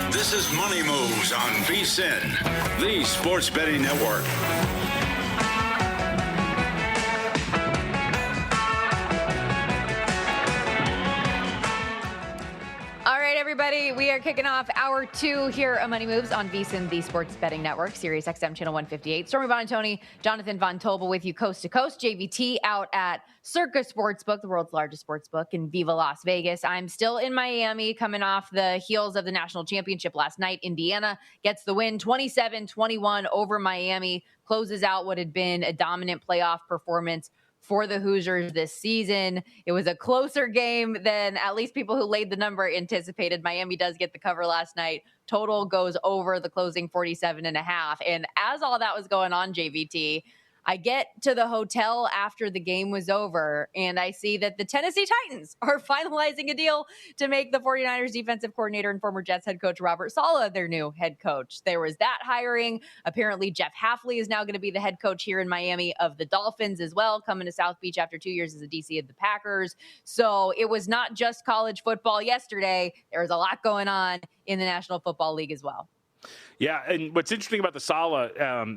This is Money Moves on VSiN, the sports betting network. All right, everybody, we are kicking off hour 2 here on Money Moves on VSiN, the sports betting network, Sirius XM channel 158. Stormy Buonantony, Jonathan Von Tobel with you coast to coast. JVT out at Circa Sportsbook, the world's largest sportsbook in Viva Las Vegas. I'm still in Miami, coming off the heels of the national championship last night. Indiana gets the win, 27-21 over Miami, closes out what had been a dominant playoff performance for the Hoosiers this season. It was a closer game than at least people who laid the number anticipated. Miami does get the cover last night. Total goes over the closing 47.5. And as all that was going on, JVT, I get to the hotel after the game was over, and I see that the Tennessee Titans are finalizing a deal to make the 49ers defensive coordinator and former Jets head coach Robert Saleh their new head coach. There was that hiring. Apparently, Jeff Hafley is now going to be the head coach here in Miami of the Dolphins as well, coming to South Beach after 2 years as a DC of the Packers. So it was not just college football yesterday. There was a lot going on in the National Football League as well. Yeah, and what's interesting about the Saleh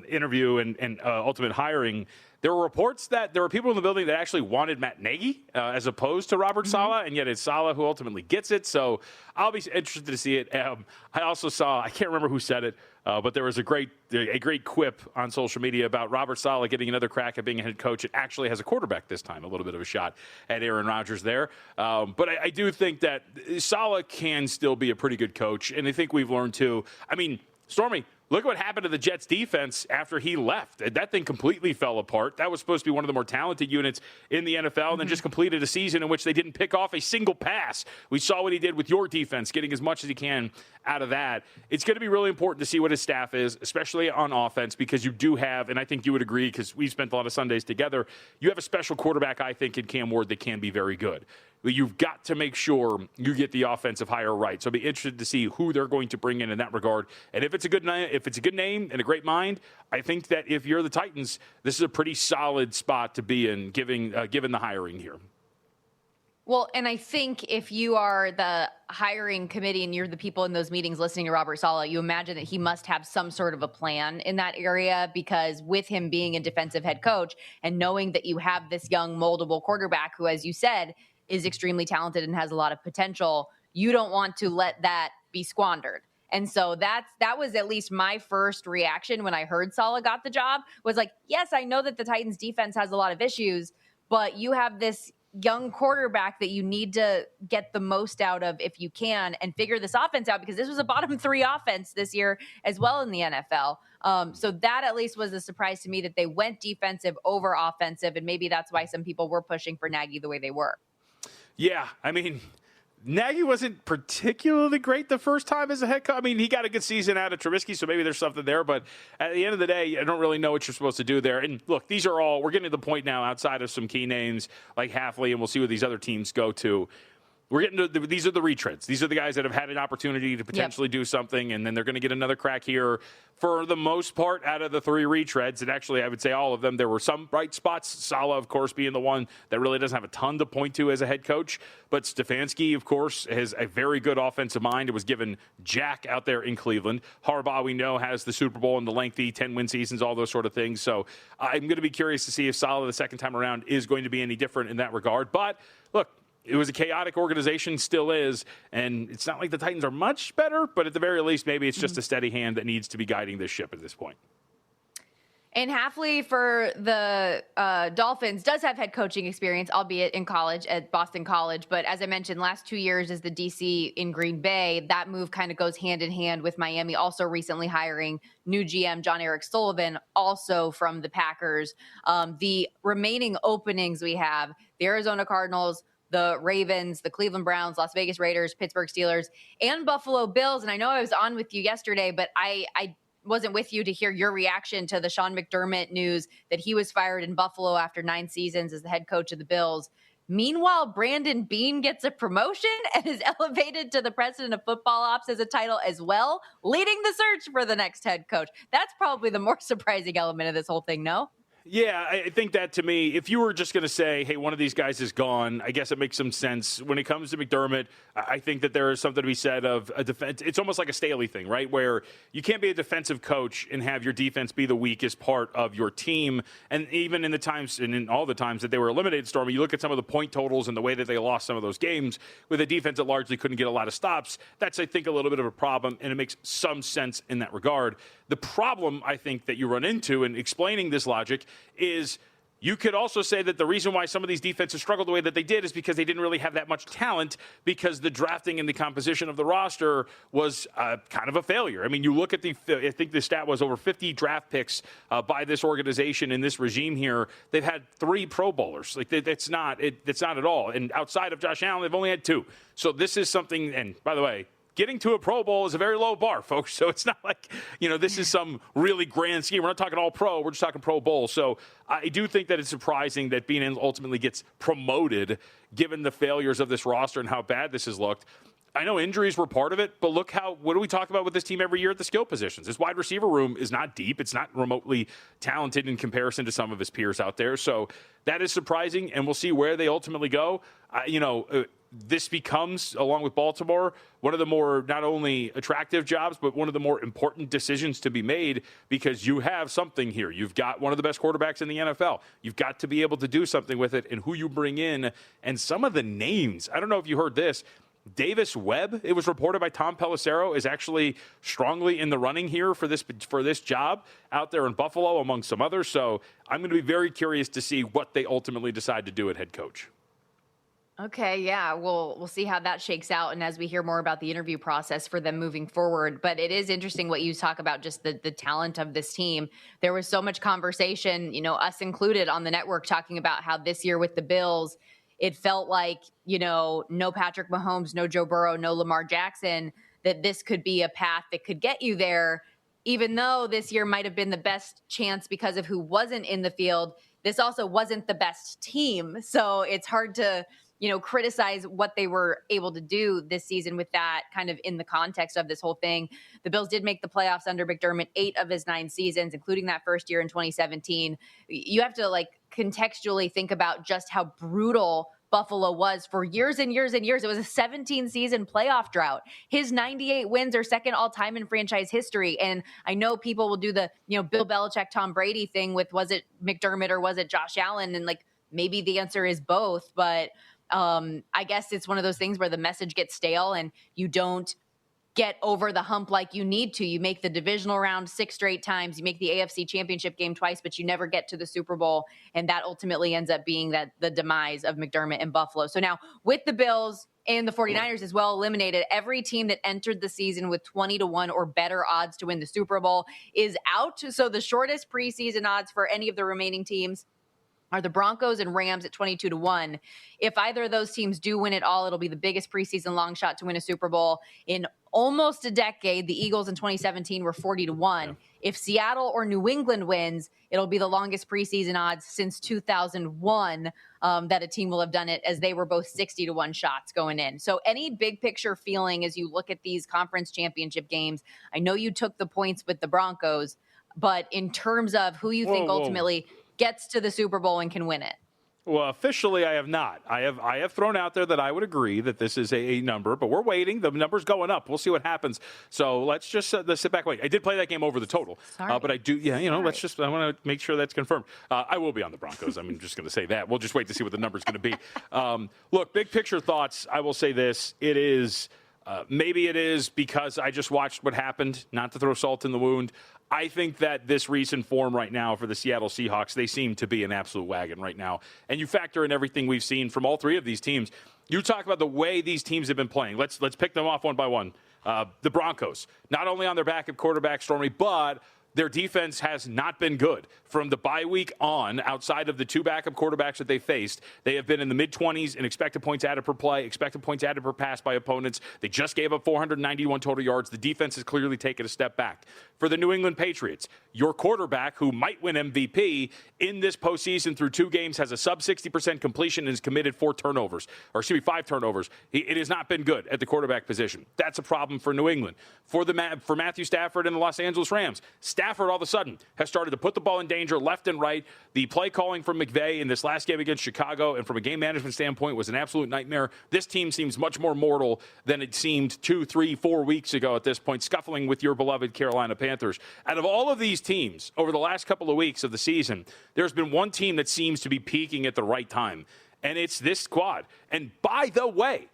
interview and ultimate hiring, there were reports that there were people in the building that actually wanted Matt Nagy as opposed to Robert Saleh, and yet it's Saleh who ultimately gets it. So I'll be interested to see it. I also saw, I can't remember who said it, but there was a great quip on social media about Robert Saleh getting another crack at being a head coach. It actually has a quarterback this time, a little bit of a shot at Aaron Rodgers there. But I do think that Saleh can still be a pretty good coach, and I think we've learned too. I mean, Stormy, look at what happened to the Jets defense after he left. That thing completely fell apart. That was supposed to be one of the more talented units in the NFL, and then just completed a season in which they didn't pick off a single pass. We saw what he did with your defense, getting as much as he can out of that. It's going to be really important to see what his staff is, especially on offense, because you do have, and I think you would agree because we've spent a lot of Sundays together, you have a special quarterback, I think, in Cam Ward that can be very good. But you've got to make sure you get the offensive hire right. So I'll be interested to see who they're going to bring in that regard. And if it's a good name and a great mind, I think that if you're the Titans, this is a pretty solid spot to be in, given the hiring here. Well, and I think if you are the hiring committee and you're the people in those meetings listening to Robert Saleh, you imagine that he must have some sort of a plan in that area, because with him being a defensive head coach and knowing that you have this young moldable quarterback who, as you said, is extremely talented and has a lot of potential, you don't want to let that be squandered. And so that was at least my first reaction when I heard Saleh got the job, was like, yes, I know that the Titans defense has a lot of issues, but you have this young quarterback that you need to get the most out of if you can, and figure this offense out, because this was a bottom 3 offense this year as well in the NFL. So that at least was a surprise to me, that they went defensive over offensive, and maybe that's why some people were pushing for Nagy the way they were. Yeah, I mean, Nagy wasn't particularly great the first time as a head coach. I mean, he got a good season out of Trubisky, so maybe there's something there. But at the end of the day, I don't really know what you're supposed to do there. And look, these are all, we're getting to the point now outside of some key names like Hafley, and we'll see what these other teams go to. We're getting to these are the retreads. These are the guys that have had an opportunity to potentially do something, and then they're going to get another crack here. For the most part, out of the 3 retreads, and actually I would say all of them, there were some bright spots. Saleh, of course, being the one that really doesn't have a ton to point to as a head coach. But Stefanski, of course, has a very good offensive mind. It was given Jack out there in Cleveland. Harbaugh, we know, has the Super Bowl and the lengthy 10-win seasons, all those sort of things. So I'm going to be curious to see if Saleh the second time around is going to be any different in that regard. But look, it was a chaotic organization, still is, and it's not like the Titans are much better, but at the very least, maybe it's just a steady hand that needs to be guiding this ship at this point. And Hafley for the Dolphins does have head coaching experience, albeit in college at Boston College. But as I mentioned, last 2 years as the DC in Green Bay, that move kind of goes hand in hand with Miami also recently hiring new GM John Eric Sullivan, also from the Packers. The remaining openings we have, the Arizona Cardinals, the Ravens, the Cleveland Browns, Las Vegas Raiders, Pittsburgh Steelers, and Buffalo Bills. And I know I was on with you yesterday, but I wasn't with you to hear your reaction to the Sean McDermott news that he was fired in Buffalo after 9 seasons as the head coach of the Bills. Meanwhile, Brandon Beane gets a promotion and is elevated to the president of football ops as a title as well, leading the search for the next head coach. That's probably the more surprising element of this whole thing, no? Yeah, I think that to me, if you were just going to say, hey, one of these guys is gone, I guess it makes some sense. When it comes to McDermott, I think that there is something to be said of a defense. It's almost like a Staley thing, right? Where you can't be a defensive coach and have your defense be the weakest part of your team. And even in the times, and in all the times that they were eliminated, Stormy, you look at some of the point totals and the way that they lost some of those games with a defense that largely couldn't get a lot of stops. That's, I think, a little bit of a problem, and it makes some sense in that regard. The problem, I think, that you run into in explaining this logic is you could also say that the reason why some of these defenses struggled the way that they did is because they didn't really have that much talent, because the drafting and the composition of the roster was kind of a failure. I mean, you look at I think the stat was over 50 draft picks by this organization in this regime here. They've had 3 Pro Bowlers. Like, it's not at all. And outside of Josh Allen, they've only had 2. So this is something, and by the way, getting to a Pro Bowl is a very low bar, folks. So it's not like, this is some really grand scheme. We're not talking all pro. We're just talking Pro Bowl. So I do think that it's surprising that Beanon ultimately gets promoted given the failures of this roster and how bad this has looked. I know injuries were part of it, but look what do we talk about with this team every year at the skill positions? This wide receiver room is not deep. It's not remotely talented in comparison to some of his peers out there. So that is surprising, and we'll see where they ultimately go. This becomes, along with Baltimore, one of the more not only attractive jobs, but one of the more important decisions to be made, because you have something here. You've got one of the best quarterbacks in the NFL. You've got to be able to do something with it, and who you bring in, and some of the names. I don't know if you heard this. Davis Webb, it was reported by Tom Pelissero, is actually strongly in the running here for this job out there in Buffalo, among some others. So I'm going to be very curious to see what they ultimately decide to do at head coach. Okay, yeah, we'll see how that shakes out, and as we hear more about the interview process for them moving forward. But it is interesting what you talk about, just the talent of this team. There was so much conversation, us included on the network, talking about how this year with the Bills, it felt like, no Patrick Mahomes, no Joe Burrow, no Lamar Jackson, that this could be a path that could get you there, even though this year might have been the best chance because of who wasn't in the field. This also wasn't the best team, so it's hard to criticize what they were able to do this season with that kind of in the context of this whole thing. The Bills did make the playoffs under McDermott 8 of his 9 seasons, including that first year in 2017. You have to contextually think about just how brutal Buffalo was for years and years and years. It was a 17-season playoff drought. His 98 wins are second all-time in franchise history. And I know people will do the, Bill Belichick, Tom Brady thing with, was it McDermott or was it Josh Allen? And maybe the answer is both, but I guess it's one of those things where the message gets stale and you don't get over the hump like you need to. You make the divisional round 6 straight times. You make the AFC Championship game twice, but you never get to the Super Bowl. And that ultimately ends up being the demise of McDermott in Buffalo. So now with the Bills and the 49ers as well eliminated, every team that entered the season with 20-1 or better odds to win the Super Bowl is out. So the shortest preseason odds for any of the remaining teams are the Broncos and Rams at 22-1. If either of those teams do win it all, it'll be the biggest preseason long shot to win a Super Bowl in almost a decade. The Eagles in 2017 were 40-1. Yeah. If Seattle or New England wins, it'll be the longest preseason odds since 2001 that a team will have done it, as they were both 60-1 shots going in. So any big picture feeling as you look at these conference championship games, I know you took the points with the Broncos, but in terms of who you think ultimately gets to the Super Bowl and can win it? Well, officially, I have not. I have thrown out there that I would agree that this is a number, but we're waiting. The number's going up. We'll see what happens. So let's just let's sit back. Wait, I did play that game over the total, but I do. Yeah, let's just. I want to make sure that's confirmed. I will be on the Broncos. I'm just going to say that. We'll just wait to see what the number's going to be. Look, big picture thoughts. I will say this: it is. Maybe it is because I just watched what happened. Not to throw salt in the wound. I think that this recent form right now for the Seattle Seahawks, they seem to be an absolute wagon right now. And you factor in everything we've seen from all 3 of these teams. You talk about the way these teams have been playing. Let's pick them off one by one. The Broncos, not only on their backup quarterback, Stormy, but their defense has not been good. From the bye week on, outside of the 2 backup quarterbacks that they faced, they have been in the mid-20s in expected points added per play, expected points added per pass by opponents. They just gave up 491 total yards. The defense has clearly taken a step back. For the New England Patriots, your quarterback, who might win MVP in this postseason through 2 games, has a sub-60% completion and has committed 5 turnovers. It has not been good at the quarterback position. That's a problem for New England. For Matthew Stafford and the Los Angeles Rams, Stafford all of a sudden has started to put the ball in danger left and right. The play calling from McVay in this last game against Chicago and from a game management standpoint was an absolute nightmare. This team seems much more mortal than it seemed 2, 3, 4 weeks ago at this point, scuffling with your beloved Carolina Panthers. Out of all of these teams over the last couple of weeks of the season, there's been one team that seems to be peaking at the right time, and it's this squad. And by the way,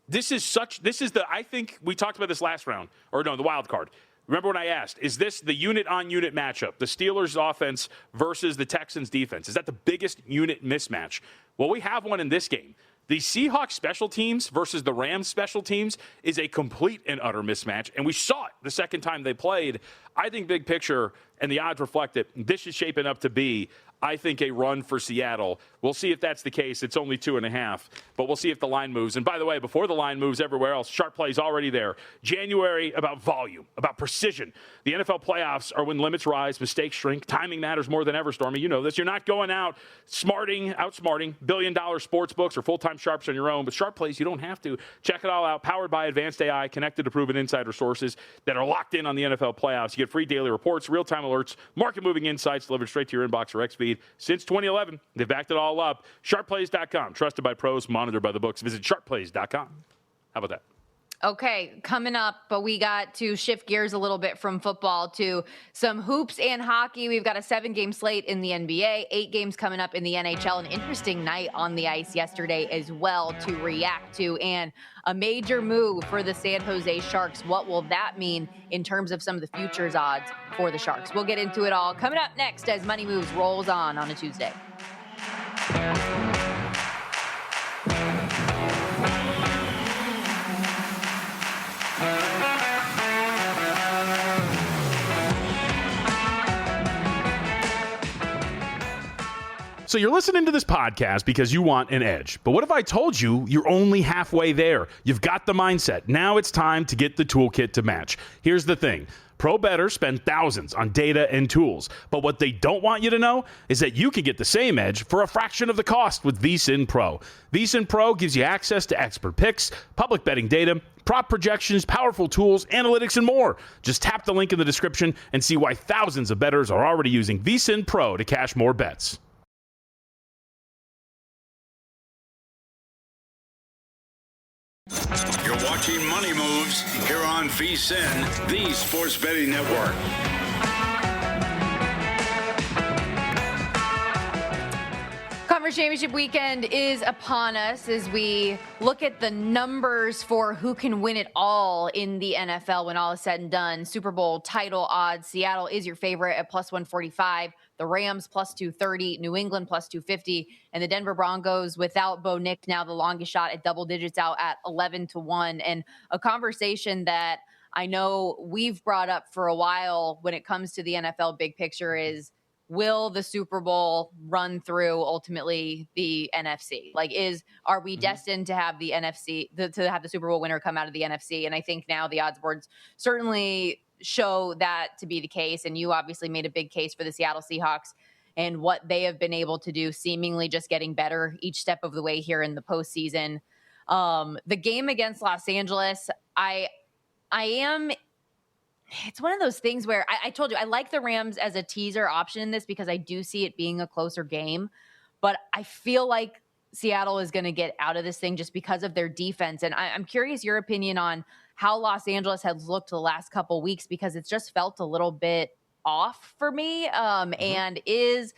I think we talked about this last round, the wild card. Remember when I asked, is this the unit-on-unit matchup, the Steelers' offense versus the Texans' defense? Is that the biggest unit mismatch? Well, we have one in this game. The Seahawks special teams versus the Rams special teams is a complete and utter mismatch, and we saw it the second time they played. I think big picture, and the odds reflect it, this is shaping up to be, I think, a run for Seattle. We'll see if that's the case. It's only 2.5, but we'll see if the line moves. And by the way, before the line moves everywhere else, sharp plays already there. January about volume, about precision. The NFL playoffs are when limits rise, mistakes shrink. Timing matters more than ever, Stormy. You know this. You're not going out outsmarting billion-dollar sports books or full-time sharps on your own, but sharp plays, you don't have to. Check it all out. Powered by advanced AI, connected to proven insider sources that are locked in on the NFL playoffs. You get free daily reports, real-time alerts, market-moving insights delivered straight to your inbox or XFeed. Since 2011, they've backed it all up. SharpPlays.com, trusted by pros, monitored by the books. Visit SharpPlays.com. How about that? Okay, coming up, but we got to shift gears a little bit from football to some hoops and hockey. We've got a 7-game slate in the NBA, 8 games coming up in the NHL, an interesting night on the ice yesterday as well to react to, and a major move for the San Jose Sharks. What will that mean in terms of some of the futures odds for the Sharks? We'll get into it all coming up next as Money Moves rolls on a Tuesday. So you're listening to this podcast because you want an edge. But what if I told you you're only halfway there? You've got the mindset. Now it's time to get the toolkit to match. Here's the thing. Pro bettors spend thousands on data and tools. But what they don't want you to know is that you can get the same edge for a fraction of the cost with VSiN Pro. VSiN Pro gives you access to expert picks, public betting data, prop projections, powerful tools, analytics, and more. Just tap the link in the description and see why thousands of bettors are already using VSiN Pro to cash more bets. You're watching Money Moves here on VSiN, the Sports Betting Network. Conference Championship weekend is upon us as we look at the numbers for who can win it all in the NFL when all is said and done. Super Bowl title odds. Seattle is your favorite at plus 145. The Rams plus 230. New England plus 250. And the Denver Broncos without Bo Nix now the longest shot at double digits out at 11-1. And a conversation that I know we've brought up for a while when it comes to the NFL big picture is, will the Super Bowl run through ultimately the NFC? Are we destined to have the NFC, to have the Super Bowl winner come out of the NFC? And I think now the odds boards certainly show that to be the case. And you obviously made a big case for the Seattle Seahawks and what they have been able to do, seemingly just getting better each step of the way here in the postseason. The game against Los Angeles, it's one of those things where I told you I like the Rams as a teaser option in this because I do see it being a closer game, but I feel like Seattle is going to get out of this thing just because of their defense. And I'm curious your opinion on how Los Angeles has looked the last couple weeks, because it's just felt a little bit off for me. And is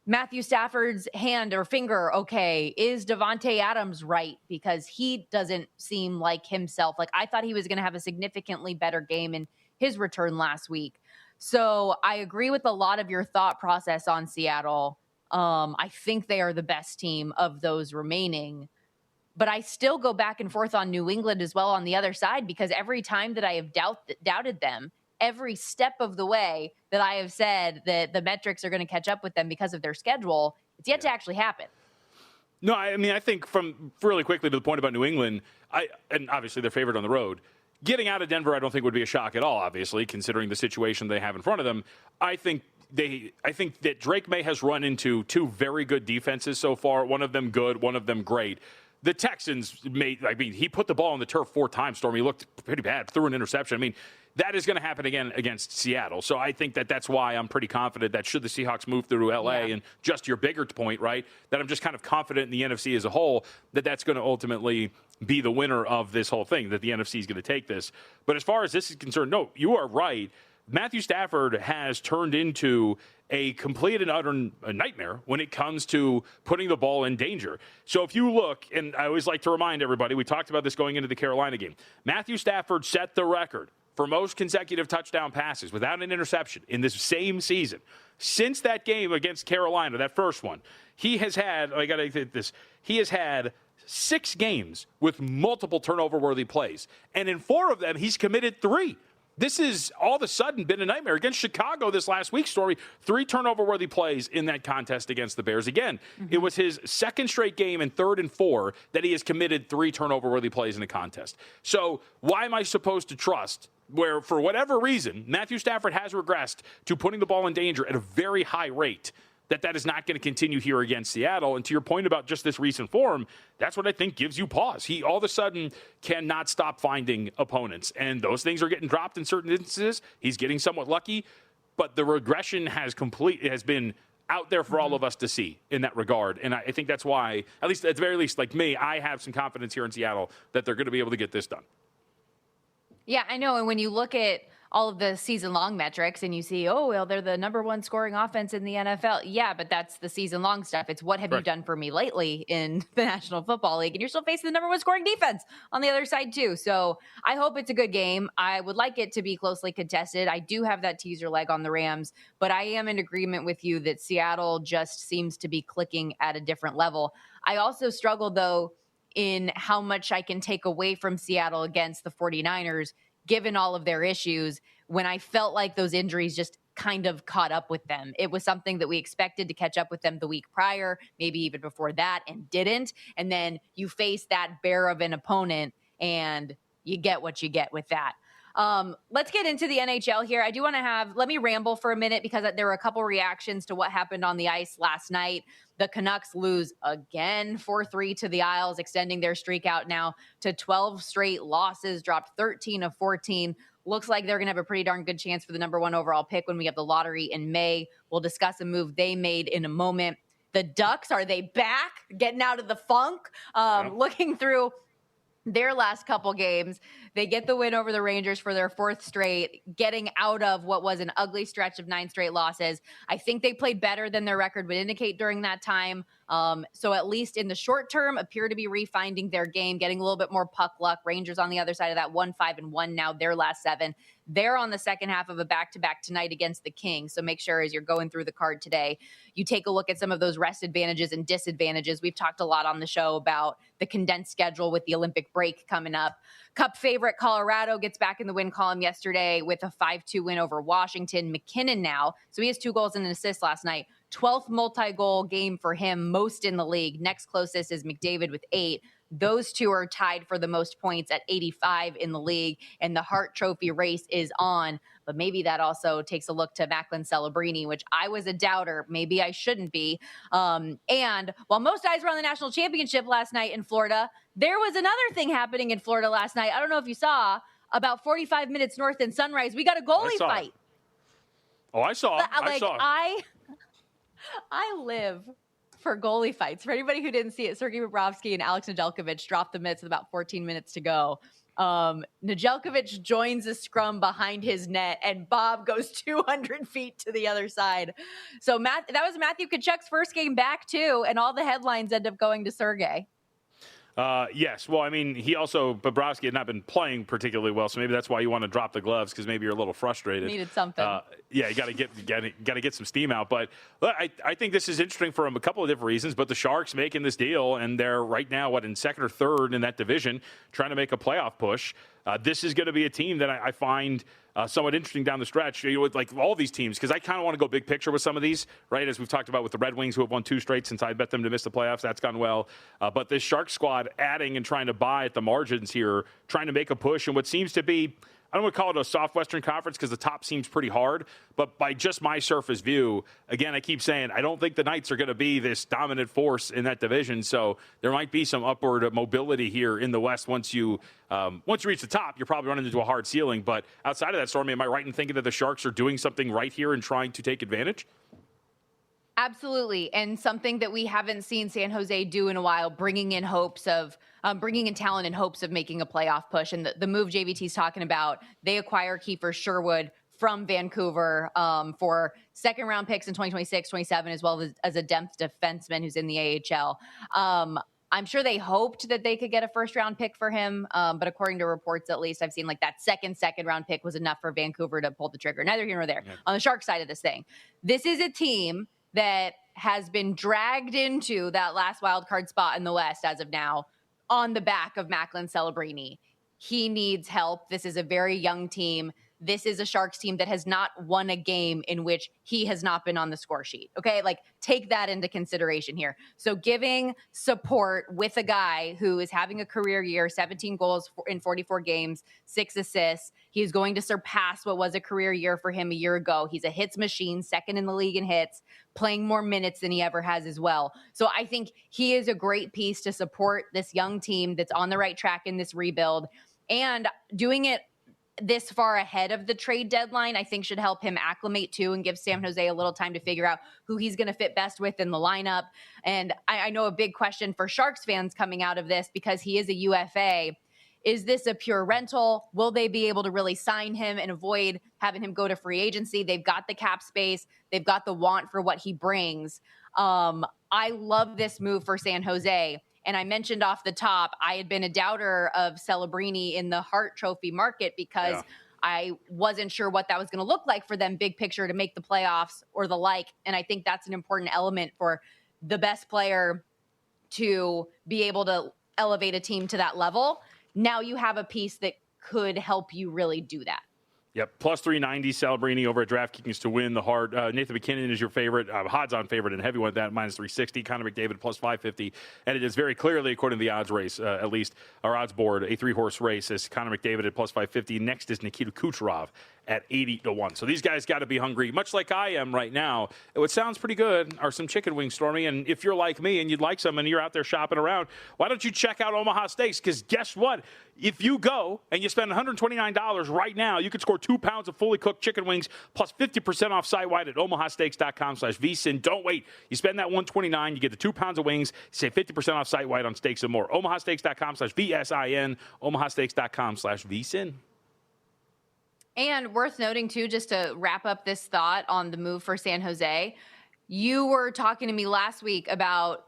Matthew Stafford's hand or finger okay? Is Devontae Adams right? Because he doesn't seem like himself. Like, I thought he was going to have a significantly better game in his return last week. So I agree with a lot of your thought process on Seattle. I think they are the best team of those remaining. But I still go back and forth on New England as well on the other side, because every time that I have doubted them, every step of the way that I have said that the metrics are going to catch up with them because of their schedule, it's yet to actually happen. No, I mean, I think from really quickly to the point about New England, and obviously they're favored on the road. Getting out of Denver, I don't think would be a shock at all, obviously, considering the situation they have in front of them. I think that Drake May has run into two very good defenses so far, one of them good, one of them great. the Texans he put the ball on the turf 4 times, Stormy. He looked pretty bad, threw an interception. I mean, that is going to happen again against Seattle. So I think that's why I'm pretty confident that should the Seahawks move through LA, and just your bigger point, right, that I'm just kind of confident in the NFC as a whole that's going to ultimately be the winner of this whole thing, that the NFC is going to take this. But as far as this is concerned, no, you are right. Matthew Stafford has turned into a complete and utter nightmare when it comes to putting the ball in danger. So if you look, and I always like to remind everybody, we talked about this going into the Carolina game. Matthew Stafford set the record for most consecutive touchdown passes without an interception in this same season. Since that game against Carolina, that first one, he has had 6 games with multiple turnover-worthy plays. And in 4 of them, he's committed 3. This has all of a sudden been a nightmare. Against Chicago this last week, Story, 3 turnover-worthy plays in that contest against the Bears. Again, It was his second straight game in 3rd and 4 that he has committed 3 turnover-worthy plays in a contest. So why am I supposed to trust where, for whatever reason, Matthew Stafford has regressed to putting the ball in danger at a very high rate, that is not going to continue here against Seattle? And to your point about just this recent form, that's what I think gives you pause. He all of a sudden cannot stop finding opponents, and those things are getting dropped in certain instances. He's getting somewhat lucky, but the regression has been out there for all of us to see in that regard. And I think that's why, at least at the very least, like me, I have some confidence here in Seattle that they're going to be able to get this done. Yeah, I know. And when you look at all of the season-long metrics and you see, they're the number 1 scoring offense in the NFL. Yeah, but that's the season-long stuff. It's what have you done for me lately in the National Football League? And you're still facing the number 1 scoring defense on the other side too. So I hope it's a good game. I would like it to be closely contested. I do have that teaser leg on the Rams, but I am in agreement with you that Seattle just seems to be clicking at a different level. I also struggle, though, in how much I can take away from Seattle against the 49ers, given all of their issues, when I felt like those injuries just kind of caught up with them. It was something that we expected to catch up with them the week prior, maybe even before that, and didn't. And then you face that bear of an opponent and you get what you get with that. Let's get into the NHL here. I do want to let me ramble for a minute because there were a couple reactions to what happened on the ice last night. The Canucks lose again 4-3 to the Isles, extending their streak out now to 12 straight losses, dropped 13 of 14. Looks like they're going to have a pretty darn good chance for the number 1 overall pick when we have the lottery in May. We'll discuss a move they made in a moment. The Ducks, are they back? Getting out of the funk? Looking through their last couple games, they get the win over the Rangers for their 4th straight, getting out of what was an ugly stretch of 9 straight losses. I think they played better than their record would indicate during that time. So at least in the short term, appear to be refinding their game, getting a little bit more puck luck. Rangers on the other side of that 1-5-1 now, their last 7. They're on the second half of a back-to-back tonight against the Kings. So make sure as you're going through the card today, you take a look at some of those rest advantages and disadvantages. We've talked a lot on the show about the condensed schedule with the Olympic break coming up. Cup favorite Colorado gets back in the win column yesterday with a 5-2 win over Washington. McKinnon now, so he has 2 goals and an assist last night. 12th multi-goal game for him, most in the league. Next closest is McDavid with 8. Those 2 are tied for the most points at 85 in the league, and the Hart Trophy race is on. But maybe that also takes a look to Macklin Celebrini, which I was a doubter. Maybe I shouldn't be. And while most eyes were on the national championship last night in Florida, there was another thing happening in Florida last night. I don't know if you saw, about 45 minutes north in Sunrise, we got a goalie fight. I saw. I live for goalie fights. For anybody who didn't see it, Sergei Bobrovsky and Alex Nedeljkovic dropped the mitts with about 14 minutes to go. Nedeljkovic joins a scrum behind his net, and Bob goes 200 feet to the other side. So that was Matthew Tkachuk's first game back, too, and all the headlines end up going to Sergei. Yes. Well, I mean, Bobrovsky had not been playing particularly well, so maybe that's why you want to drop the gloves, because maybe you're a little frustrated. Needed something. You got to get some steam out. But look, I think this is interesting for a couple of different reasons. But the Sharks making this deal, and they're right now in 2nd or 3rd in that division, trying to make a playoff push. This is going to be a team that I find somewhat interesting down the stretch, with like all these teams, because I kind of want to go big picture with some of these, right? As we've talked about with the Red Wings, who have won 2 straight since I bet them to miss the playoffs. That's gone well. But this Shark squad adding and trying to buy at the margins here, trying to make a push, and what seems to be I don't want to call it a soft Western Conference because the top seems pretty hard, but by just my surface view, again, I keep saying I don't think the Knights are going to be this dominant force in that division. So there might be some upward mobility here in the West once you reach the top. You're probably running into a hard ceiling. But outside of that, Stormy, am I right in thinking that the Sharks are doing something right here and trying to take advantage? Absolutely. And something that we haven't seen San Jose do in a while, bringing in talent in hopes of making a playoff push. And the move JVT's talking about, they acquire Kiefer Sherwood from Vancouver for second round picks in 2026, 27, as well as a depth defenseman who's in the AHL. I'm sure they hoped that they could get a first round pick for him. But according to reports, at least I've seen like that second round pick was enough for Vancouver to pull the trigger. Neither here nor there. Yeah. On the Shark side of this thing, this is a team that has been dragged into that last wild card spot in the West as of now on the back of Macklin Celebrini. He needs help. This is a very young team. This is a Sharks team that has not won a game in which he has not been on the score sheet. Okay, like take that into consideration here. So giving support with a guy who is having a career year, 17 goals in 44 games, 6 assists. He's going to surpass what was a career year for him a year ago. He's a hits machine, second in the league in hits, playing more minutes than he ever has as well. So I think he is a great piece to support this young team that's on the right track in this rebuild, and doing it this far ahead of the trade deadline, I think should help him acclimate too and give San Jose a little time to figure out who he's going to fit best with in the lineup. And I know a big question for Sharks fans coming out of this, because he is a UFA, is this a pure rental? Will they be able to really sign him and avoid having him go to free agency? They've got the cap space. They've got the want for what he brings. I love this move for San Jose. And I mentioned off the top, I had been a doubter of Celebrini in the Hart Trophy market because I wasn't sure what that was going to look like for them, big picture, to make the playoffs or the like. And I think that's an important element for the best player to be able to elevate a team to that level. Now you have a piece that could help you really do that. Yep, plus 390 Celebrini over at DraftKings to win the Hart. Nathan McKinnon is your favorite, odds-on favorite, and heavyweight that minus 360. Connor McDavid plus 550, and it is very clearly, according to the odds race, at least our odds board, a 3-horse race is Connor McDavid at plus 550. Next is Nikita Kucherov at 80-1. So these guys got to be hungry, much like I am right now. What sounds pretty good are some chicken wings, Stormy. And if you're like me and you'd like some and you're out there shopping around, why don't you check out Omaha Steaks? Because guess what? If you go and you spend $129 right now, you could score 2 pounds of fully cooked chicken wings plus 50% off site-wide at omahasteaks.com/vsin. Don't wait. You spend that $129, you get the 2 pounds of wings, save 50% off site-wide on steaks and more. omahasteaks.com/VSIN, omahasteaks.com/vsin. And worth noting, too, just to wrap up this thought on the move for San Jose, you were talking to me last week about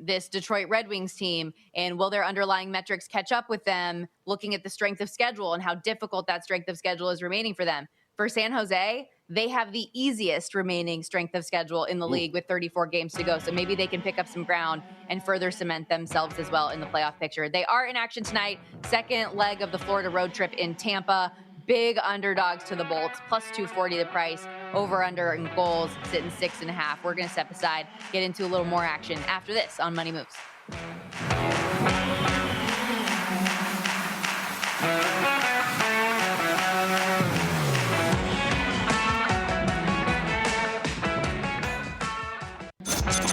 this Detroit Red Wings team and will their underlying metrics catch up with them, looking at the strength of schedule and how difficult that strength of schedule is remaining for them. For San Jose, they have the easiest remaining strength of schedule in the league with 34 games to go. So maybe they can pick up some ground and further cement themselves as well in the playoff picture. They are in action tonight, second leg of the Florida road trip in Tampa. Big underdogs to the Bolts, plus 240 the price. Over under in goals, sitting 6.5. We're going to step aside, get into a little more action after this on Money Moves.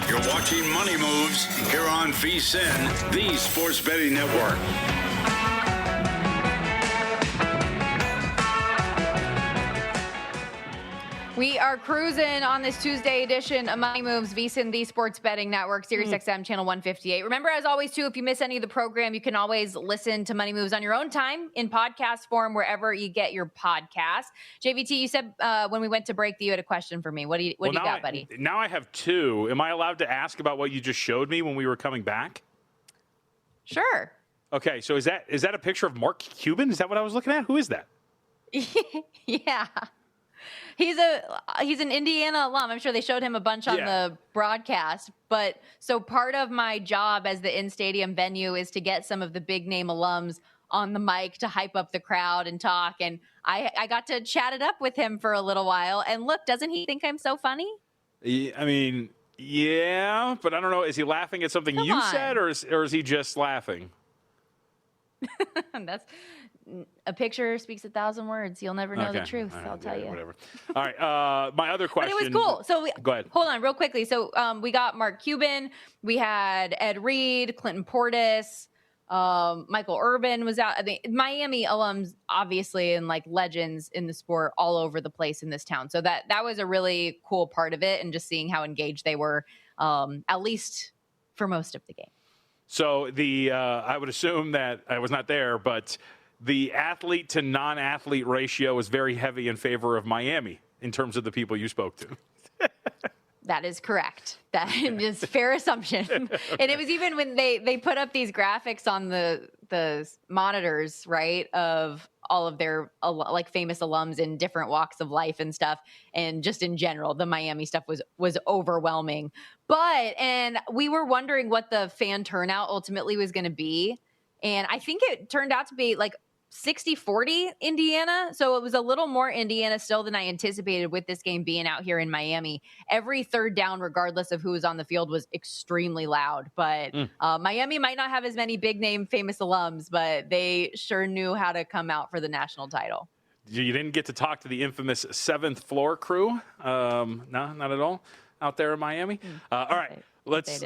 You're watching Money Moves here on VSIN, the Sports Betting Network. We are cruising on this Tuesday edition of Money Moves, VSiN, the Sports Betting Network, Sirius XM Channel 158. Remember, as always, too, if you miss any of the program, you can always listen to Money Moves on your own time in podcast form, wherever you get your podcast. JVT, you said when we went to break that you had a question for me. What do you got, buddy? Now I have two. Am I allowed to ask about what you just showed me when we were coming back? Sure. Okay, so is that a picture of Mark Cuban? Is that what I was looking at? Who is that? Yeah. He's an Indiana alum. I'm sure they showed him a bunch on the broadcast. But so part of my job as the in-stadium venue is to get some of the big name alums on the mic to hype up the crowd and talk. And I got to chat it up with him for a little while. And look, doesn't he think I'm so funny? I mean, yeah, but I don't know. Is he laughing at something you said, or is he just laughing? a picture speaks 1,000 words. You'll never know the truth. I'll tell you. Whatever. All right. My other question. But it was cool. So go ahead. Hold on real quickly. So we got Mark Cuban. We had Ed Reed, Clinton Portis, Michael Irvin was out. I mean, Miami alums, obviously, and like legends in the sport all over the place in this town. So that was a really cool part of it, and just seeing how engaged they were, at least for most of the game. So I would assume that I was not there, but the athlete to non-athlete ratio is very heavy in favor of Miami in terms of the people you spoke to. That is correct. That is a fair assumption. And it was even when they put up these graphics on the monitors, right, of all of their like famous alums in different walks of life and stuff. And just in general, the Miami stuff was overwhelming. And we were wondering what the fan turnout ultimately was going to be. And I think it turned out to be like 60-40 Indiana. So it was a little more Indiana still than I anticipated with this game being out here in Miami. Every third down, regardless of who was on the field, was extremely loud. But Miami might not have as many big name famous alums, but they sure knew how to come out for the national title. You didn't get to talk to the infamous 7th floor crew? No, not at all out there in Miami? All right. Let's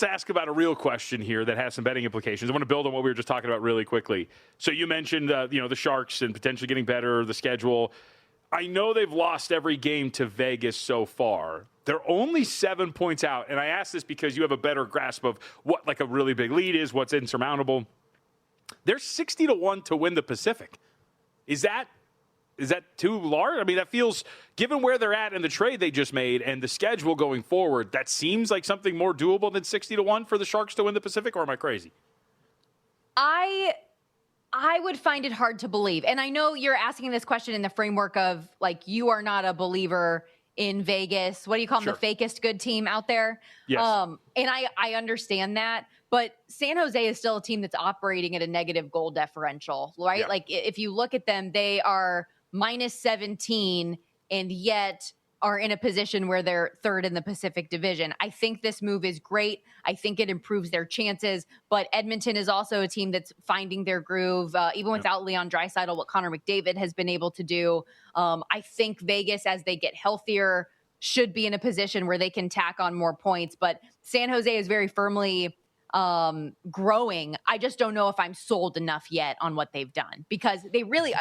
ask about a real question here that has some betting implications. I want to build on what we were just talking about really quickly. So you mentioned the Sharks and potentially getting better, the schedule. I know they've lost every game to Vegas so far. They're only 7 points out, and I ask this because you have a better grasp of what like a really big lead is, what's insurmountable. They're 60-1 to win the Pacific. Is that too large? I mean, that feels, given where they're at in the trade they just made and the schedule going forward, that seems like something more doable than 60-1 for the Sharks to win the Pacific, or am I crazy? I would find it hard to believe. And I know you're asking this question in the framework of, like, you are not a believer in Vegas. What do you call them? Sure. The fakest good team out there? Yes. And I understand that. But San Jose is still a team that's operating at a negative goal differential, right? Yeah. Like, if you look at them, they are -17 and yet are in a position where they're third in the Pacific Division. I think this move is great. I think it improves their chances, but Edmonton is also a team that's finding their groove, even without Leon Draisaitl, what Connor McDavid has been able to do. I think Vegas, as they get healthier, should be in a position where they can tack on more points, but San Jose is very firmly growing. I just don't know if I'm sold enough yet on what they've done, because they really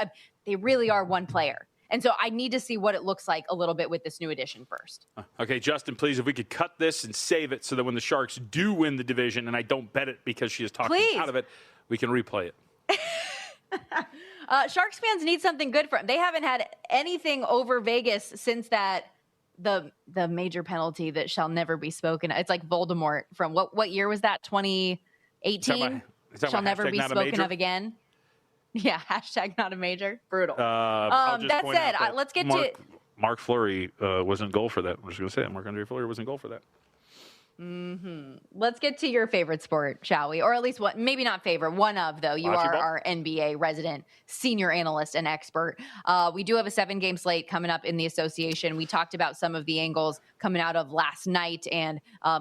are one player. And so I need to see what it looks like a little bit with this new addition first. Okay, Justin, please, if we could cut this and save it so that when the Sharks do win the division, and I don't bet it because she is talking out of it, we can replay it. Sharks fans need something good for them. They haven't had anything over Vegas since the major penalty that shall never be spoken. It's like Voldemort from what year was that? 2018? Shall never be spoken of again. Yeah, hashtag not a major. Brutal. That said, let's get to... Mark Fleury was in goal for that. I was going to say, Marc-Andre Fleury was in goal for that. Mm-hmm. Let's get to your favorite sport, shall we? Or at least one, maybe not favorite, one of, though. You are our NBA resident senior analyst and expert. We do have a 7-game slate coming up in the association. We talked about some of the angles coming out of last night, and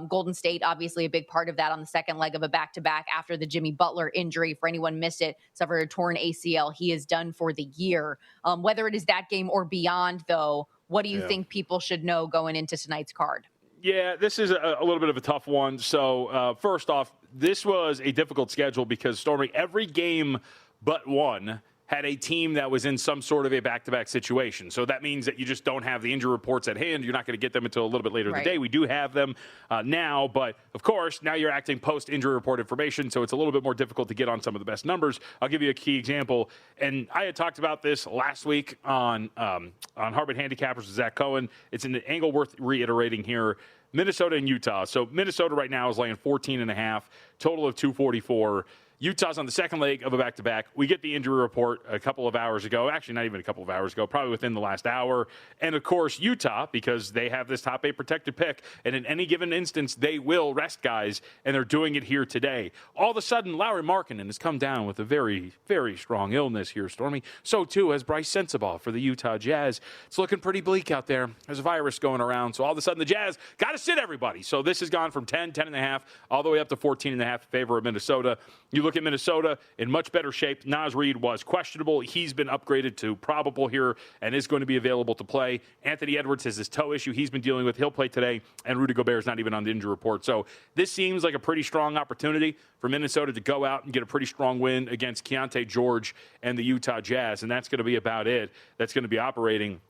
Golden State, obviously a big part of that on the second leg of a back-to-back after the Jimmy Butler injury. For anyone missed it, suffered a torn ACL. He is done for the year. Whether it is that game or beyond, though, what do you think people should know going into tonight's card? Yeah, this is a little bit of a tough one. So, first off, this was a difficult schedule because, Stormy, every game but one had a team that was in some sort of a back-to-back situation. So that means that you just don't have the injury reports at hand. You're not going to get them until a little bit later in the day. We do have them now, but, of course, now you're acting post-injury report information, so it's a little bit more difficult to get on some of the best numbers. I'll give you a key example, and I had talked about this last week on Harbit Handicappers with Zach Cohen. It's an angle worth reiterating here. Minnesota and Utah. So Minnesota right now is laying 14.5, total of 244. Utah's on the second leg of a back-to-back. We get the injury report a couple of hours ago. Actually, not even a couple of hours ago, probably within the last hour. And, of course, Utah, because they have this top 8 protected pick, and in any given instance, they will rest guys, and they're doing it here today. All of a sudden, Lauri Markkanen has come down with a very, very strong illness here, Stormy. So, too, has Bryce Sensabaugh for the Utah Jazz. It's looking pretty bleak out there. There's a virus going around, so all of a sudden the Jazz got to sit everybody. So this has gone from 10.5, all the way up to 14.5 in favor of Minnesota. You look at Minnesota, in much better shape. Naz Reid was questionable. He's been upgraded to probable here and is going to be available to play. Anthony Edwards has this toe issue he's been dealing with. He'll play today, and Rudy Gobert is not even on the injury report. So this seems like a pretty strong opportunity for Minnesota to go out and get a pretty strong win against Keontae George and the Utah Jazz, and that's going to be about it. That's going to be operating.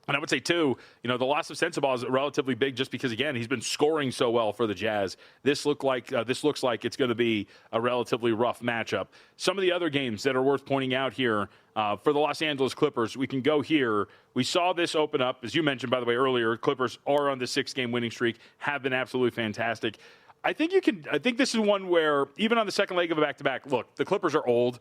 And I would say, too, the loss of Sensabaugh is relatively big just because, again, he's been scoring so well for the Jazz. This looks like it's going to be a relatively rough matchup. Some of the other games that are worth pointing out here for the Los Angeles Clippers, we can go here. We saw this open up, as you mentioned, by the way, earlier. Clippers are on the 6-game winning streak, have been absolutely fantastic. I think this is one where, even on the second leg of a back-to-back, look, the Clippers are old,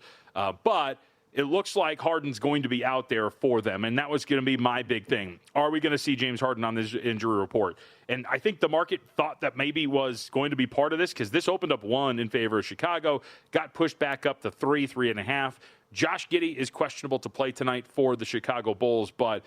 but it looks like Harden's going to be out there for them, and that was going to be my big thing. Are we going to see James Harden on this injury report? And I think the market thought that maybe was going to be part of this because this opened up 1 in favor of Chicago, got pushed back up to 3.5. Josh Giddey is questionable to play tonight for the Chicago Bulls, but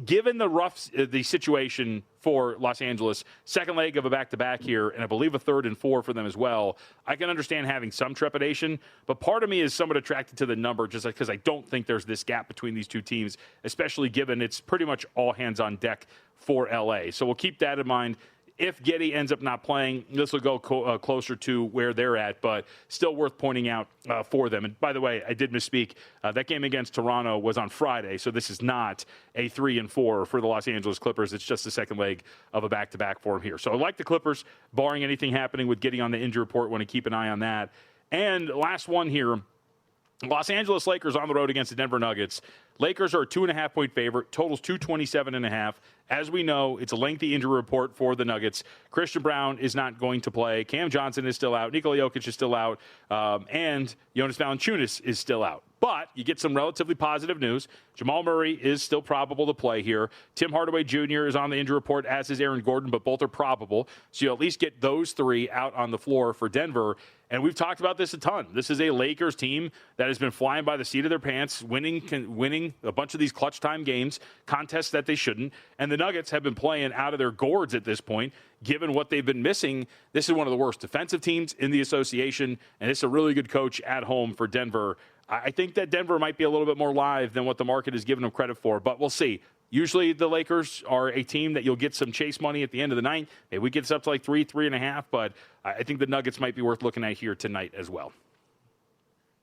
given the situation for Los Angeles, second leg of a back-to-back here, and I believe a 3rd and 4 for them as well, I can understand having some trepidation, but part of me is somewhat attracted to the number just because I don't think there's this gap between these two teams, especially given it's pretty much all hands on deck for LA. So we'll keep that in mind. If Giddey ends up not playing, this will go closer to where they're at, but still worth pointing out for them. And by the way, I did misspeak. That game against Toronto was on Friday, so this is not a 3 and 4 for the Los Angeles Clippers. It's just the second leg of a back-to-back for them here. So I like the Clippers, barring anything happening with Giddey on the injury report. Want to keep an eye on that. And last one here. Los Angeles Lakers on the road against the Denver Nuggets. Lakers are a 2.5-point favorite. Totals 227.5. As we know, it's a lengthy injury report for the Nuggets. Christian Brown is not going to play. Cam Johnson is still out. Nikola Jokic is still out. And Jonas Valanciunas is still out. But you get some relatively positive news. Jamal Murray is still probable to play here. Tim Hardaway Jr. is on the injury report, as is Aaron Gordon, but both are probable. So you at least get those 3 out on the floor for Denver. And we've talked about this a ton. This is a Lakers team that has been flying by the seat of their pants, winning a bunch of these clutch time games, contests that they shouldn't. And the Nuggets have been playing out of their gourds at this point, given what they've been missing. This is one of the worst defensive teams in the association, and it's a really good coach at home for Denver. I think that Denver might be a little bit more live than what the market has given them credit for, but we'll see. Usually the Lakers are a team that you'll get some chase money at the end of the night. Maybe we get up to like 3.5, but I think the Nuggets might be worth looking at here tonight as well.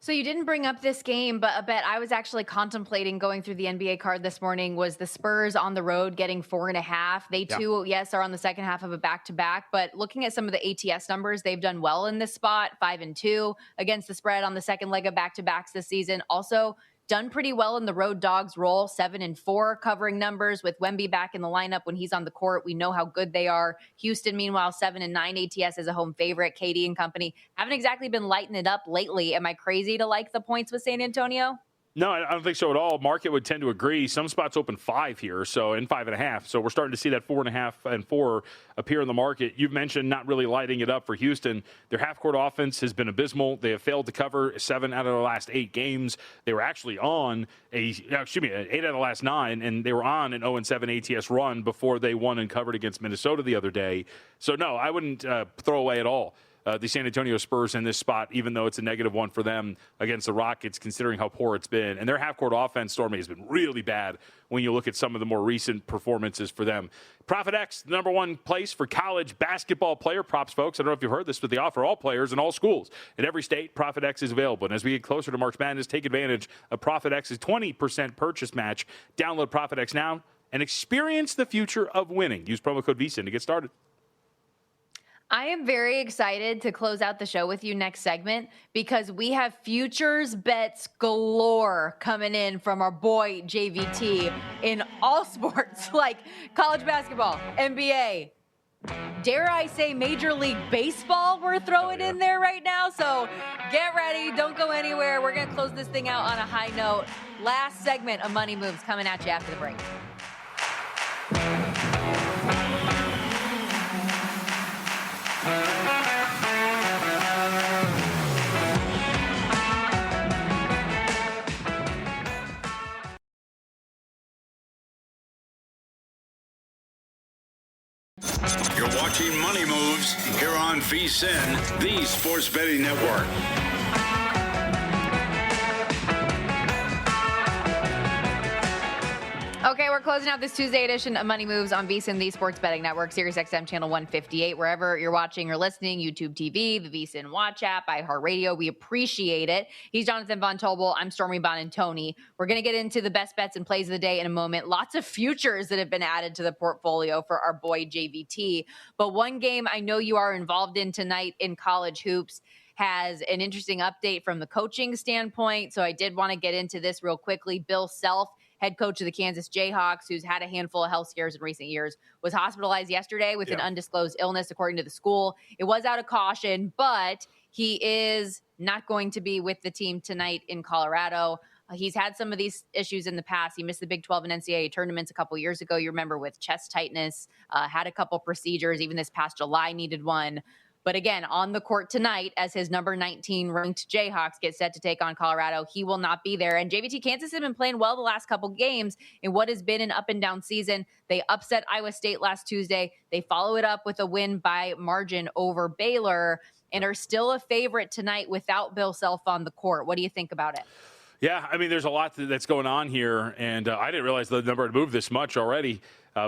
So you didn't bring up this game, but a bet I was actually contemplating going through the NBA card this morning was the Spurs on the road getting 4.5. They too, yes, are on the second half of a back-to-back, but looking at some of the ATS numbers, they've done well in this spot, 5-2 against the spread on the second leg of back-to-backs this season. Also done pretty well in the road dogs role, 7-4 covering numbers with Wemby back in the lineup when he's on the court. We know how good they are. Houston, meanwhile, 7-9 ATS as a home favorite. KD and company haven't exactly been lighting it up lately. Am I crazy to like the points with San Antonio? No, I don't think so at all. Market would tend to agree. Some spots open 5 here, so in 5.5. So we're starting to see that 4.5 and 4 appear in the market. You've mentioned not really lighting it up for Houston. Their half-court offense has been abysmal. They have failed to cover 7 out of the last 8 games. They were actually on 8 out of the last 9, and they were on an 0-7 ATS run before they won and covered against Minnesota the other day. So no, I wouldn't throw away at all the San Antonio Spurs in this spot, even though it's a -1 for them against the Rockets, considering how poor it's been. And their half-court offense, Stormy, has been really bad when you look at some of the more recent performances for them. ProfitX, the #1 place for college basketball player props, folks. I don't know if you've heard this, but they offer all players in all schools. In every state, ProfitX is available. And as we get closer to March Madness, take advantage of ProfitX's 20% purchase match. Download ProfitX now and experience the future of winning. Use promo code VSIN to get started. I am very excited to close out the show with you next segment because we have futures bets galore coming in from our boy JVT in all sports like college basketball, NBA, dare I say Major League Baseball we're throwing in there right now. So get ready. Don't go anywhere. We're going to close this thing out on a high note. Last segment of Money Moves coming at you after the break. You're watching Money Moves here on VSIN, the Sports Betting Network. Okay, we're closing out this Tuesday edition of Money Moves on VSiN, the Sports Betting Network, Sirius XM Channel 158, wherever you're watching or listening, YouTube TV, the VSiN Watch app, iHeartRadio. We appreciate it. He's Jonathan Von Tobel. I'm Stormy Buonantony. We're going to get into the best bets and plays of the day in a moment. Lots of futures that have been added to the portfolio for our boy JVT. But one game I know you are involved in tonight in college hoops has an interesting update from the coaching standpoint. So I did want to get into this real quickly. Bill Self, head coach of the Kansas Jayhawks, who's had a handful of health scares in recent years, was hospitalized yesterday with an undisclosed illness, according to the school. It was out of caution, but he is not going to be with the team tonight in Colorado. He's had some of these issues in the past. He missed the Big 12 and NCAA tournaments a couple years ago. You remember, with chest tightness, had a couple procedures. Even this past July needed one. But again, on the court tonight, as his number 19 ranked Jayhawks get set to take on Colorado, he will not be there. And JVT, Kansas has been playing well the last couple games in what has been an up and down season. They upset Iowa State last Tuesday. They follow it up with a win by margin over Baylor and are still a favorite tonight without Bill Self on the court. What do you think about it? Yeah, I mean, there's a lot that's going on here, and I didn't realize the number had moved this much already.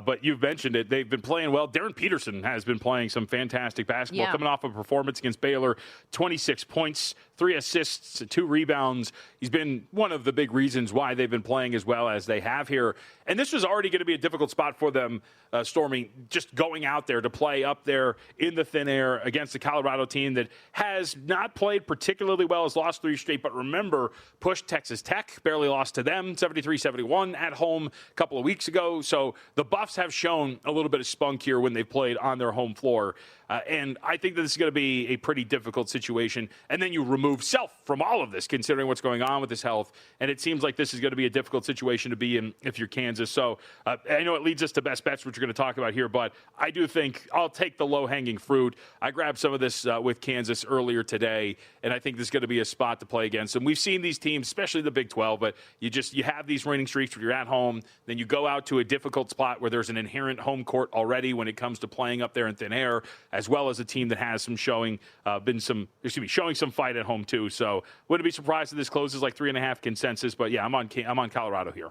But you've mentioned it. They've been playing well. Darren Peterson has been playing some fantastic basketball, coming off a performance against Baylor, 26 points, 3 assists, 2 rebounds. He's been one of the big reasons why they've been playing as well as they have here. And this was already going to be a difficult spot for them, Stormy, just going out there to play up there in the thin air against the Colorado team that has not played particularly well, has lost 3 straight. But remember, pushed Texas Tech, barely lost to them, 73-71 at home a couple of weeks ago. So the Buffs have shown a little bit of spunk here when they've played on their home floor. And I think that this is going to be a pretty difficult situation. And then you remove Self from all of this, considering what's going on with his health. And it seems like this is going to be a difficult situation to be in if you're Kansas. So I know it leads us to best bets, which we're going to talk about here. But I do think I'll take the low-hanging fruit. I grabbed some of this with Kansas earlier today, and I think this is going to be a spot to play against. And we've seen these teams, especially the Big 12, but you have these winning streaks where you're at home. Then you go out to a difficult spot where there's an inherent home court already when it comes to playing up there in thin air, as well as a team that has showing some fight at home too. So wouldn't be surprised if this closes like 3.5 consensus. But yeah, I'm on Colorado here.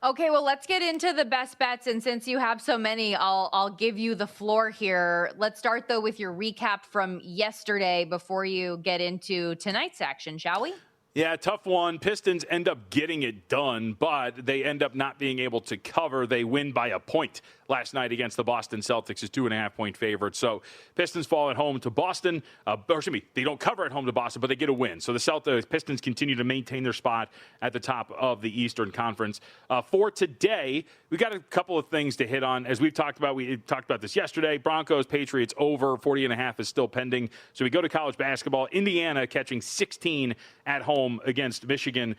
Okay, well, let's get into the best bets. And since you have so many, I'll give you the floor here. Let's start, though, with your recap from yesterday before you get into tonight's action, shall we? Yeah, tough one. Pistons end up getting it done, but they end up not being able to cover. They win by a point last night against the Boston Celtics as 2.5-point favorites. So Pistons fall at home to Boston. They don't cover at home to Boston, but they get a win. So the Pistons continue to maintain their spot at the top of the Eastern Conference. For today, we got a couple of things to hit on. As we talked about this yesterday. Broncos, Patriots over, 40.5 is still pending. So we go to college basketball. Indiana catching 16 at home against Michigan.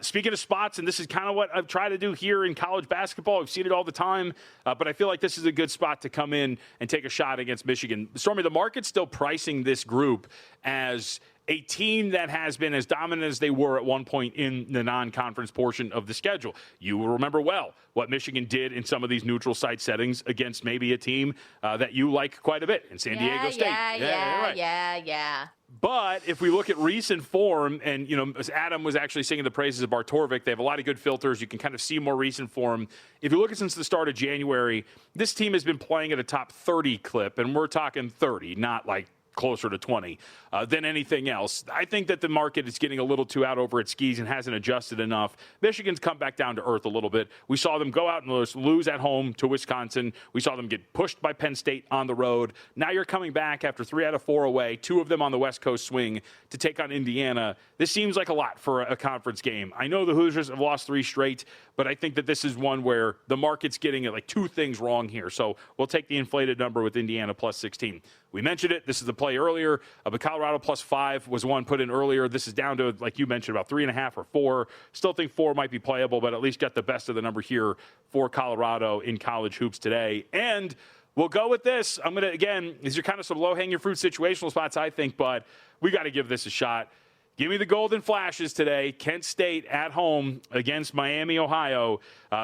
Speaking of spots, and this is kind of what I've tried to do here in college basketball. I've seen it all the time, but I feel like this is a good spot to come in and take a shot against Michigan. Stormy, the market's still pricing this group as a team that has been as dominant as they were at one point in the non-conference portion of the schedule. You will remember well what Michigan did in some of these neutral site settings against maybe a team that you like quite a bit in San Diego State. Yeah. But if we look at recent form, and, as Adam was actually singing the praises of Bartorvik, they have a lot of good filters. You can kind of see more recent form. If you look at since the start of January, this team has been playing at a top 30 clip, and we're talking 30, not like closer to 20 than anything else. I think that the market is getting a little too out over its skis and hasn't adjusted enough. Michigan's come back down to earth a little bit. We saw them go out and lose at home to Wisconsin. We saw them get pushed by Penn State on the road. Now you're coming back after 3 out of 4 away, 2 of them on the West Coast swing to take on Indiana. This seems like a lot for a conference game. I know the Hoosiers have lost 3 straight, but I think that this is one where the market's getting like 2 things wrong here. So we'll take the inflated number with Indiana plus 16. We mentioned it. This is the play earlier. But Colorado plus 5 was one put in earlier. This is down to, like you mentioned, about 3.5 or 4. Still think 4 might be playable, but at least got the best of the number here for Colorado in college hoops today. And we'll go with this. I'm going to, again, these are kind of some low-hanging fruit situational spots, I think, but we got to give this a shot. Give me the Golden Flashes today. Kent State at home against Miami, Ohio.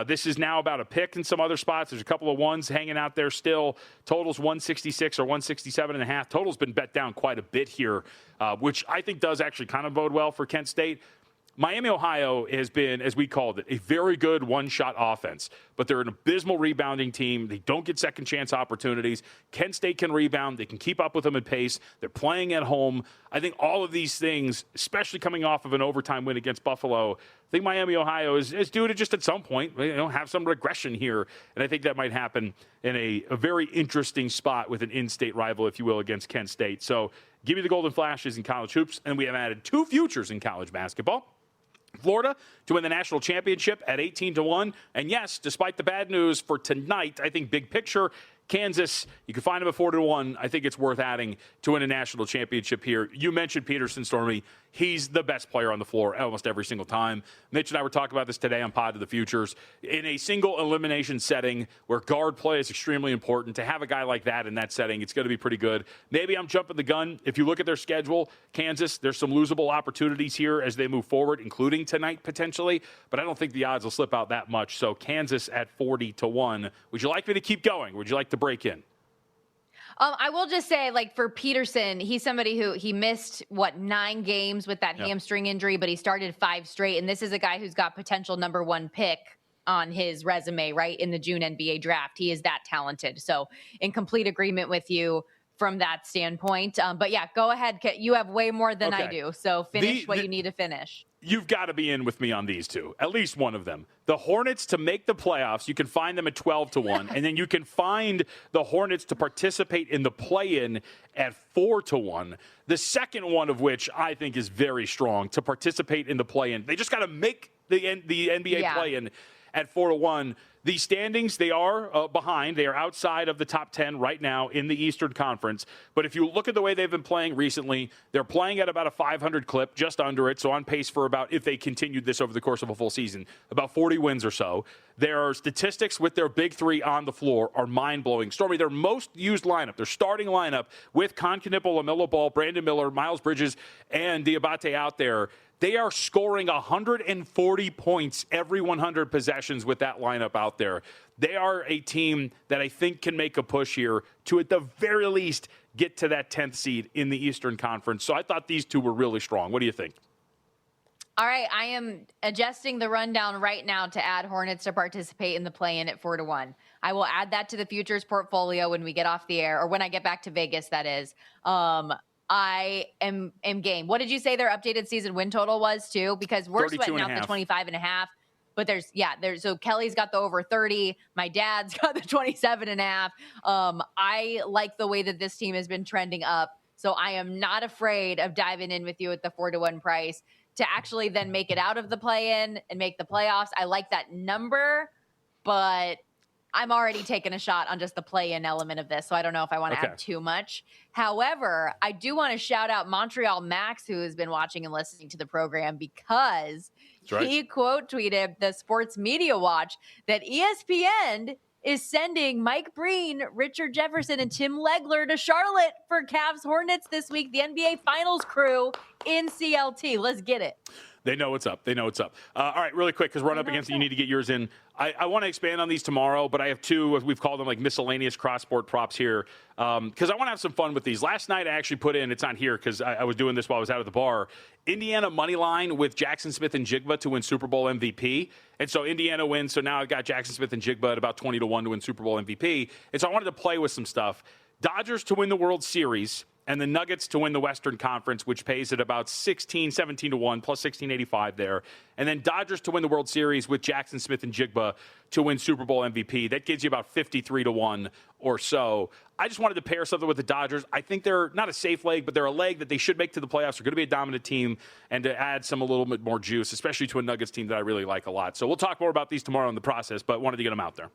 This is now about a pick in some other spots. There's a couple of ones hanging out there still. Total's 166 or 167.5. Total's been bet down quite a bit here, which I think does actually kind of bode well for Kent State. Miami, Ohio has been, as we called it, a very good one-shot offense, but they're an abysmal rebounding team. They don't get second-chance opportunities. Kent State can rebound. They can keep up with them in pace. They're playing at home. I think all of these things, especially coming off of an overtime win against Buffalo, I think Miami, Ohio is due to just at some point, have some regression here. And I think that might happen in a very interesting spot with an in-state rival, if you will, against Kent State. So give me the Golden Flashes in college hoops. And we have added 2 futures in college basketball. Florida to win the national championship at 18-1. And yes, despite the bad news for tonight, I think big picture, Kansas, you can find them at 4-1. I think it's worth adding to win a national championship here. You mentioned Peterson, Stormy. He's the best player on the floor almost every single time. Mitch and I were talking about this today on Pod of the Futures. In a single elimination setting where guard play is extremely important, to have a guy like that in that setting, it's going to be pretty good. Maybe I'm jumping the gun. If you look at their schedule, Kansas, there's some losable opportunities here as they move forward, including tonight potentially, but I don't think the odds will slip out that much. So Kansas at 40-1. Would you like me to keep going? Would you like to break in? I will just say, for Peterson, he's somebody who he missed, 9 games with that hamstring injury, but he started 5 straight. And this is a guy who's got potential number 1 pick on his resume, right, in the June NBA draft. He is that talented. So in complete agreement with you from that standpoint. But yeah, go ahead. You have way more than I do. So finish what you need to finish. You've got to be in with me on these two, at least one of them. The Hornets to make the playoffs, you can find them at 12-1, and then you can find the Hornets to participate in the play-in at 4-1. The second one of which I think is very strong, to participate in the play-in. They just got to make the NBA play-in at 4-1. The standings, they are behind. They are outside of the top 10 right now in the Eastern Conference. But if you look at the way they've been playing recently, they're playing at about a 500 clip, just under it. So on pace for about, if they continued this over the course of a full season, about 40 wins or so. Their statistics with their big 3 on the floor are mind-blowing. Stormy, their most used lineup, their starting lineup with Konkanipo, LaMelo Ball, Brandon Miller, Miles Bridges, and Diabate out there, they are scoring 140 points every 100 possessions with that lineup out there. They are a team that I think can make a push here to, at the very least, get to that 10th seed in the Eastern Conference. So I thought these two were really strong. What do you think? All right, I am adjusting the rundown right now to add Hornets to participate in the play-in at 4-1. I will add that to the futures portfolio when we get off the air, or when I get back to Vegas, that is. I am game. What did you say their updated season win total was too? Because we're sweating out the 25.5, but there's so Kelly's got the over 30. My dad's got the 27.5. I like the way that this team has been trending up. So I am not afraid of diving in with you at the 4-1 price to actually then make it out of the play-in and make the playoffs. I like that number, but I'm already taking a shot on just the play-in element of this, so I don't know if I want to add too much. However, I do want to shout out Montreal Max, who has been watching and listening to the program, because he quote tweeted the Sports Media Watch that ESPN is sending Mike Breen, Richard Jefferson, and Tim Legler to Charlotte for Cavs Hornets this week, the NBA Finals crew in CLT. Let's get it. They know what's up. All right, really quick, because we're up against it. You need to get yours in. I want to expand on these tomorrow, but I have 2, we've called them like miscellaneous cross-sport props here, because I want to have some fun with these. Last night I actually put in, it's on here because I was doing this while I was out at the bar, Indiana money line with Jackson Smith and Jigba to win Super Bowl MVP. And so Indiana wins, so now I've got Jackson Smith and Jigba at about 20-1 to win Super Bowl MVP. And so I wanted to play with some stuff. Dodgers to win the World Series, and the Nuggets to win the Western Conference, which pays at about 17-1, plus 1685 there. And then Dodgers to win the World Series with Jackson Smith and Jigba to win Super Bowl MVP. That gives you about 53-1 or so. I just wanted to pair something with the Dodgers. I think they're not a safe leg, but they're a leg that they should make to the playoffs. They're going to be a dominant team, and to add a little bit more juice, especially to a Nuggets team that I really like a lot. So we'll talk more about these tomorrow in the process, but wanted to get them out there.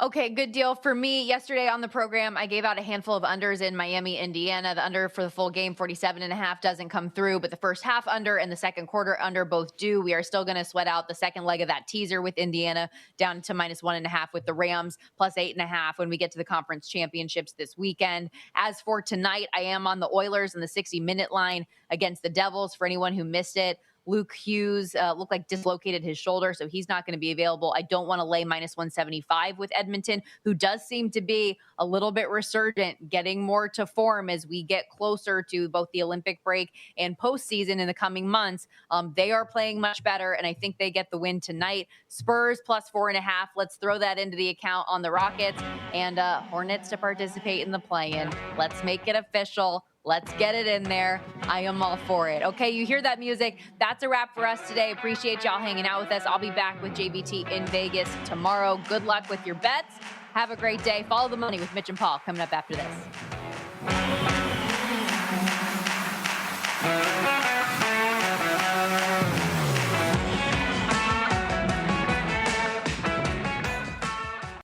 Okay, good deal. For me, yesterday on the program, I gave out a handful of unders in Miami, Indiana. The under for the full game, 47.5, doesn't come through, but the first half under and the second quarter under both do. We are still going to sweat out the second leg of that teaser with Indiana down to -1.5 with the Rams, plus 8.5 when we get to the conference championships this weekend. As for tonight, I am on the Oilers in the 60-minute line against the Devils. For anyone who missed it, Luke Hughes looked like dislocated his shoulder, so he's not going to be available. I don't want to lay minus 175 with Edmonton, who does seem to be a little bit resurgent, getting more to form as we get closer to both the Olympic break and postseason in the coming months. They are playing much better, and I think they get the win tonight. Spurs plus 4.5. Let's throw that into the account on the Rockets, and Hornets to participate in the play-in. Let's make it official. Let's get it in there. I am all for it. Okay, you hear that music. That's a wrap for us today. Appreciate y'all hanging out with us. I'll be back with JVT in Vegas tomorrow. Good luck with your bets. Have a great day. Follow the money with Mitch and Paul coming up after this.